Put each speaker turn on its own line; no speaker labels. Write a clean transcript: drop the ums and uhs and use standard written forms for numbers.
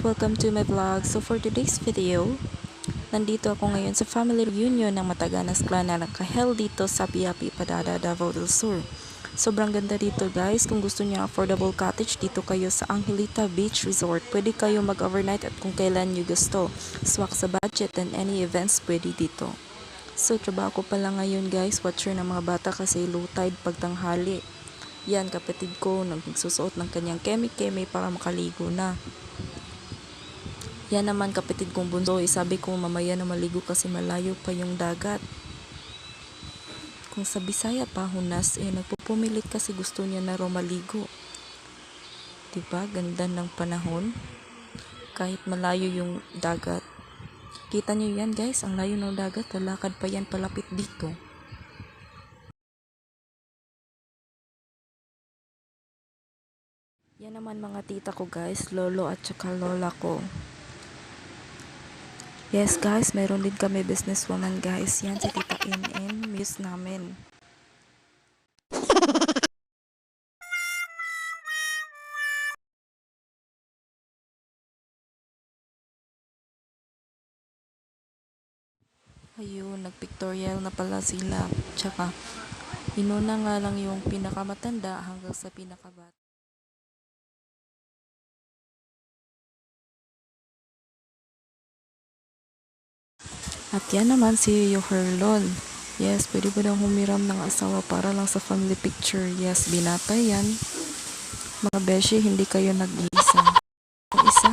welcome to my vlog. So for today's video, nandito ako ngayon sa family reunion ng Mataganas Clan na nakaheld dito sa Piapi, Padada, Davao del Sur. Sobrang ganda dito guys. Kung gusto niyo affordable cottage, dito kayo sa Angelita Beach Resort. Pwede kayo mag-overnight at kung kailan niyo gusto. Swak sa budget and any events pwede dito. So trabaho ko pala ngayon guys. Watcher ng mga bata kasi low tide pagtanghali. Yan, kapatid ko nagsusuot ng kanyang keme-keme para makaligo na. Yan naman kapatid kong bunso, sabi ko mamaya na maligo kasi malayo pa yung dagat. Kung sa Bisaya pa, hunas, nagpupumilit kasi gusto niya na raw maligo. Diba? Ganda ng panahon. Kahit malayo yung dagat. Kita niyo yan guys, ang layo ng dagat, lalakad pa yan palapit dito. Yan naman mga tita ko guys, lolo at saka lola ko. Yes guys, meron din kami businesswoman guys. Yan si Tita In, miss namin. Ayun, nagpictorial na pala sila. Tsaka, inuna nga lang yung pinakamatanda hanggang sa pinakabata. At yan naman si Yoherlon. Yes, pwede ba daw humiram ng asawa para lang sa family picture? Yes, binata yan. Mga beshi, hindi kayo nag-iisa. Isa.